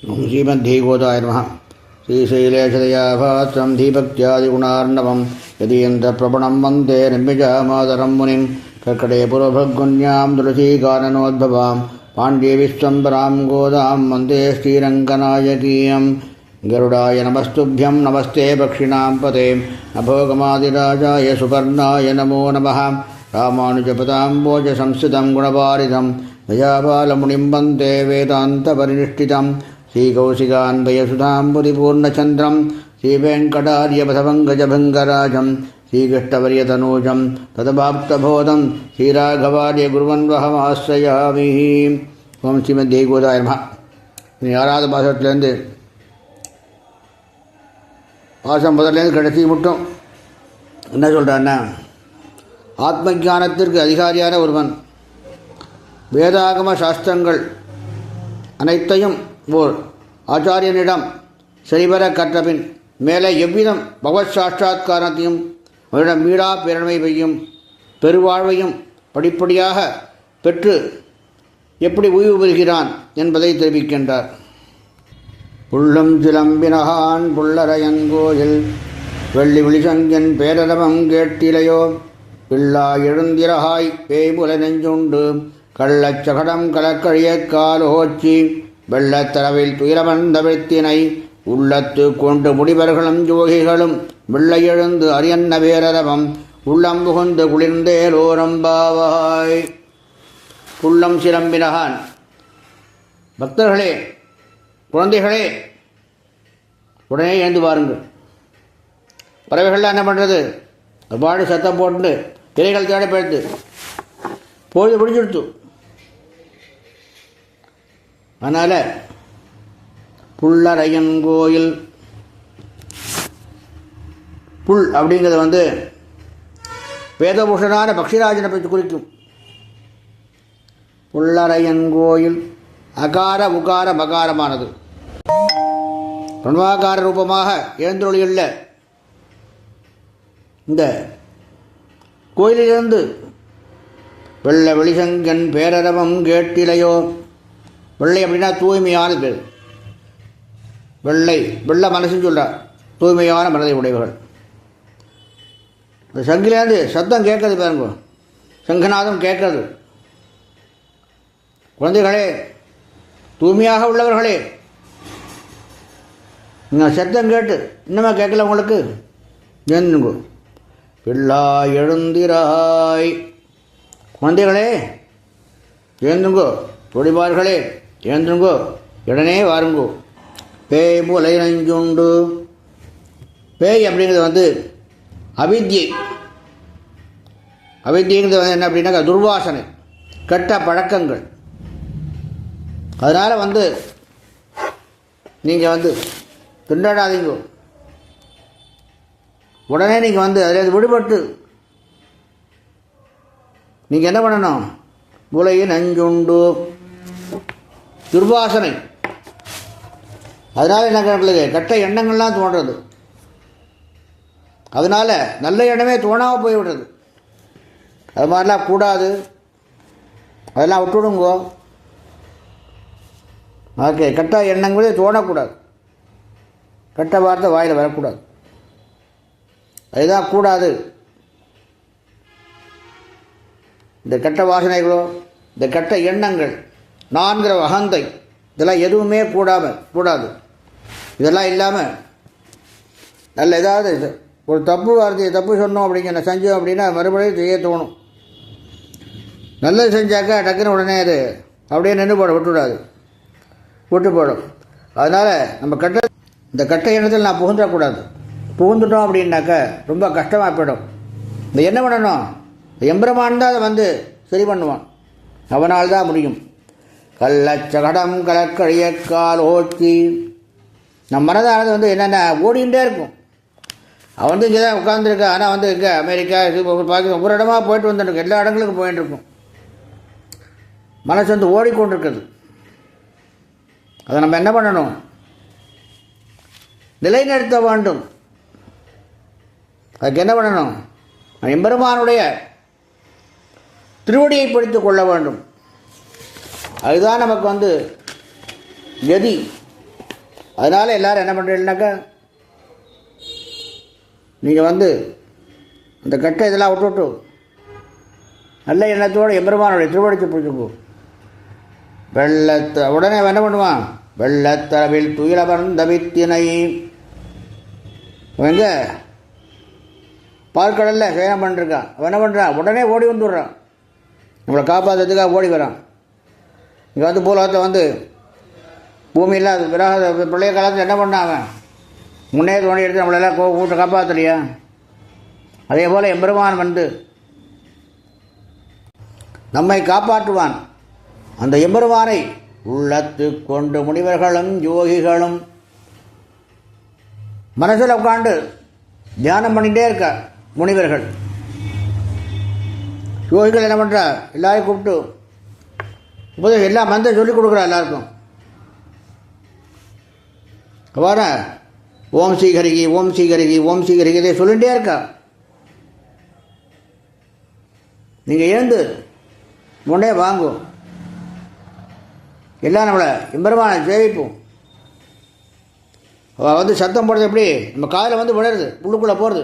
श्रीमद्भगवताय नमः। श्रीशैलेशदयाभात्रं धीभक्त्यादिगुणार्णवं यदीन्द्रप्रवणं वन्दे निर्मिजामादरं मुनिं कर्कटे पुरभगुण्यां तुलसीकाननोद्भवां पाण्ड्यविश्वम्बरां गोदां वन्दे श्रीरङ्गनायकीयं। गरुडाय नमस्तुभ्यं नमस्ते पक्षिणां पते नभोगमादिराजाय सुपर्णाय नमो नमः। रामानुजपदाम्बोजसंस्थितं गुणवारिधं दयापालमुनिं वन्दे वेदान्तपरिनिष्ठितं श्रीकौशिकान्वयसुधाम्बुधिपूर्णचन्द्रं श्रीवेङ्कटार्यपथपङ्कजभङ्गराजं श्रीकृष्णवर्यतनूजं तदभाप्तबोधं श्रीराघवार्य गुरुवन्वहमाश्रयामि। ஓம் ஸ்ரீமத்பகவதாய நமः. இனி 6வது பாசத்திலேருந்து பாசம் முதல்லேருந்து கடைசி மட்டும் என்ன சொல்கிறான்னா, ஆத்ம ஞானத்திற்கு அதிகாரியான ஒருவன் வேதாகம சாஸ்திரங்கள் அனைத்தையும் ஓர் ஆச்சாரியனிடம் சரிவர கற்றபின் மேலே எவ்விதம் பகவத் சாட்சாத்காரத்தையும் அவரிடம் மீளா பேரன்மையையும் பெருவாழ்வையும் படிப்படியாக பெற்று எப்படி ஓய்வு பெறுகிறான் என்பதை தெரிவிக்கின்றார். புள்ளும் சிலம்பினகான் புள்ளரையன் கோயில் வெள்ளி விழிசங்கின் பேரரவம் கேட்டிலையோ பிள்ளா எழுந்திரகாய் பேய்முலை நெஞ்சுண்டு கள்ளச்சகடம் கலக்கழிய காலோச்சி வெள்ளத்தரவில் துயரமர்ந்த வெத்தினை உள்ளத்து கொண்டு முடிவர்களும் ஜோகிகளும் வெள்ளை எழுந்து அரியன்ன பேரரவம் உள்ளம் புகுந்து குளிர்ந்தேலோரம்பாவாய். புள்ளம் சிலம்பினகான், பக்தர்களே, குழந்தைகளே, உடனே எழுந்து பாருங்கள். பறவைகள்லாம் என்ன பண்ணுறது, பாடு சத்தம் போட்டு இலைகள் தேட போயிடுது, பொழுது பிடிச்சிடுத்து. அதனால் புள்ளரையன் கோயில், புல் அப்படிங்கிறது வேதபூஷனான பக்ஷிராஜனை பற்றி குறிக்கும். புள்ளரையன் கோயில் அகார உகார மகாரமானது பிரணவாகார ரூபமாக எழுந்தொழியுள்ள இந்த கோயிலிலிருந்து வெள்ள வெளிசங்கன் பேரரவம் கேட்டிலையோ. வெள்ளை அப்படின்னா தூய்மையான பேர். வெள்ள மனசுன்னு சொல்கிறார், தூய்மையான மனதை உடையவர்கள். இந்த சங்கிலேருந்து சத்தம் கேட்கறது பாருங்க, சங்கநாதம் கேட்கறது. குழந்தைகளே, தூய்மையாக உள்ளவர்களே, நீங்கள் சத்தம் கேட்டு இன்னுமே கேட்கல உங்களுக்கு, எழுந்துங்கோ. பிள்ளா எழுந்திராய், குழந்தைகளே எழுந்துங்கோ, தொழிபார்களே எழுந்துங்கோ, உடனே வாருங்கோ. பேய் முலை நஞ்சுண்டு, பேய் அப்படிங்கிறது அவித்யை. அவித்யங்கிறது என்ன அப்படின்னாக்கா துர்வாசனை, கெட்ட பழக்கங்கள். அதனால் நீங்கள் திண்டாடாதீங்கோ. உடனே நீங்கள் அதில் விடுபட்டு நீங்கள் என்ன பண்ணணும், முலையின் நஞ்சுண்டு துர்வாசனை. அதனால் என்ன கணக்கில் கெட்ட எண்ணங்கள்லாம் தோன்றது. அதனால் நல்ல எண்ணமே தோணாமல் போய்விடுறது. அது மாதிரிலாம் கூடாது, அதெல்லாம் விட்டுவிடுங்கோ. ஓகே, கெட்ட எண்ணங்களே தோணக்கூடாது, கெட்ட வார்த்தை வாயில் வரக்கூடாது, அதுதான் கூடாது. இந்த கெட்ட வாசனைகளோ, இந்த கெட்ட எண்ணங்கள், நான்கிற அகந்தை, இதெல்லாம் எதுவுமே கூடாது. இதெல்லாம் இல்லாமல் நல்ல ஏதாவது ஒரு தப்பு வார்த்தையை தப்பு சொன்னோம் அப்படிங்கிற செஞ்சோம் அப்படின்னா மறுபடியும் செய்ய தோணும். நல்லது செஞ்சாக்கா டக்குன்னு உடனே அது அப்படியே நின்று விட்டுவிடாது, விட்டு போடும். அதனால் நம்ம இந்த கெட்ட எண்ணத்தில் நான் புகுந்துடக்கூடாது. புகுந்துட்டோம் அப்படின்னாக்கா ரொம்ப கஷ்டமாக போயிடும். இந்த என்ன பண்ணணும், எம்பெருமான் தான் அதை சரி பண்ணுவான், அவனால் தான் முடியும். கள்ளச்சகடம் கலக்கழிய கால் ஓச்சி, நம் மனதானது என்னென்ன ஓடிக்கிட்டே இருக்கும். அவன் இங்கே தான் உட்காந்துருக்க, ஆனால் இங்கே அமெரிக்கா பாகிஸ்தான் ஒவ்வொரு இடமா போயிட்டு வந்துருக்கு, எல்லா இடங்களுக்கும் போயிட்டு இருக்கும். மனசு ஓடிக்கொண்டிருக்குது. அதை நம்ம என்ன பண்ணணும், நிலைநிறுத்த வேண்டும். அதுக்கு என்ன பண்ணணும், எம்பெருமானுடைய திருவடியை பிடித்துக் கொள்ள வேண்டும். அதுதான் நமக்கு கதி. அதனால் எல்லோரும் என்ன பண்ணுறீங்கன்னாக்கா, நீங்கள் அந்த கட்டை இதெல்லாம் விட்டுவிட்டு நல்ல எண்ணத்தோடு எம்பெருமானுடைய திருவடித்து பிடிச்சிக்கோ. உடனே என்ன பண்ணுவான், வெள்ளத்தரவில் துயிலமர்ந்த வித்தினை எங்கே பால்கடலில் சயனம் பண்ணிருக்கான். அவன் என்ன பண்ணுறான், உடனே ஓடி வந்துடுறான், நம்மளை காப்பாற்றுறதுக்காக ஓடி வரான். இங்கே பூலோகத்தை பூமியில் அது விராக பிள்ளைய காலத்தில் என்ன பண்ணான், அவன் முன்னே தோண்டி எடுத்து நம்மளெல்லாம் கூட்ட காப்பாற்றலையா? அதே போல் எம்பெருமான் நம்மை காப்பாற்றுவான். அந்த எம்பெருமானை உள்ளத்து கொண்டு முனிவர்களும் யோகிகளும் மனசில் உட்காண்டு தியானம் பண்ணிகிட்டே இருக்க. முனிவர்கள் யோகிகள் என்ன பண்ணுறா, எல்லாரையும் கூப்பிட்டு இப்போது எல்லா மந்திரம் சொல்லிக் கொடுக்குறா எல்லாருக்கும். வர ஓம் ஸ்ரீஹரிகி ஓம் ஸ்ரீஹரிகி ஓம் ஸ்ரீஹரிகி இதை சொல்லிகிட்டே இருக்கா. நீங்கள் எழுந்து முன்னே வாங்கும், எல்லாம் நம்மளை எம்பெருமானை சேவிப்போம். அவள் சத்தம் போடுறது எப்படி, நம்ம காதில் விழுறது, உள்ளுக்குள்ளே போகிறது.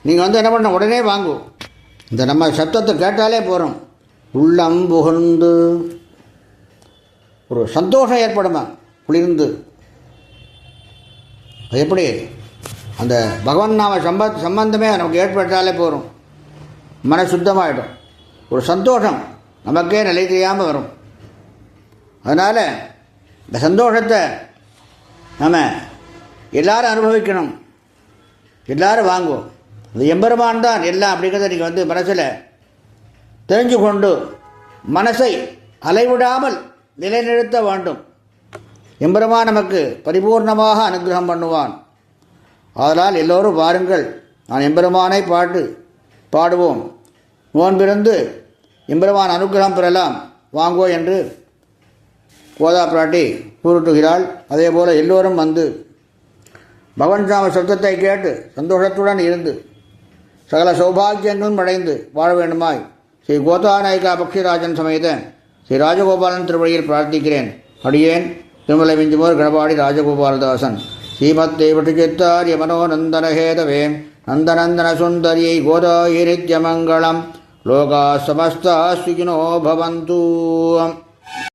நீங்கள் என்ன பண்ண, உடனே வாங்கும். இந்த நம்ம சத்தத்தை கேட்டாலே போகிறோம், உள்ளம் புகழ்ந்து ஒரு சந்தோஷம் ஏற்படுமா, குளிர்ந்து. அது எப்படி, அந்த பகவான் நாம சம்பந்தமே நமக்கு ஏற்பட்டாலே போகிறோம், மன சுத்தமாகிடும். ஒரு சந்தோஷம் நமக்கே நிலை தெரியாமல் வரும். அதனால் இந்த சந்தோஷத்தை நம்ம எல்லாரும் அனுபவிக்கணும், எல்லாரும் வாங்குவோம். அது எம்பெருமான் தான் எல்லாம் அப்படிங்கிறத நீங்கள் மனசில் தெரிஞ்சு கொண்டு மனசை அலைவிடாமல் நிலைநிறுத்த வேண்டும். எம்பெருமான் நமக்கு பரிபூர்ணமாக அனுகிரகம் பண்ணுவான். அதனால் எல்லோரும் வாருங்கள், நான் எம்பெருமானை பாடுவோம், நோன்பிருந்து எம்பெருமான் அனுகிரகம் பெறலாம் வாங்கோ என்று கோதா பிராட்டி கூறுட்டுகிறாள். அதே போல் எல்லோரும் பகவன் சாம சப்தத்தை கேட்டு சந்தோஷத்துடன் இருந்து சகல சௌபாகியங்களும் அடைந்து வாழ வேண்டுமாய் ஸ்ரீ கோதாநாயகா பக்ஷிராஜன் சமேத ஸ்ரீ ராஜகோபாலன் திருவழியில் பிரார்த்திக்கிறேன். அடியேன் திருமலை விஞ்சுமோர் கணபாடி ராஜகோபாலதாசன். ஸ்ரீமத் தேவட்டிச்சித்தாரிய மனோநந்தனஹேதவே நந்தநந்தன சுந்தரியை கோதாயை நித்யமங்கலம். லோகா சமஸ்தா சுகினோ பவந்து.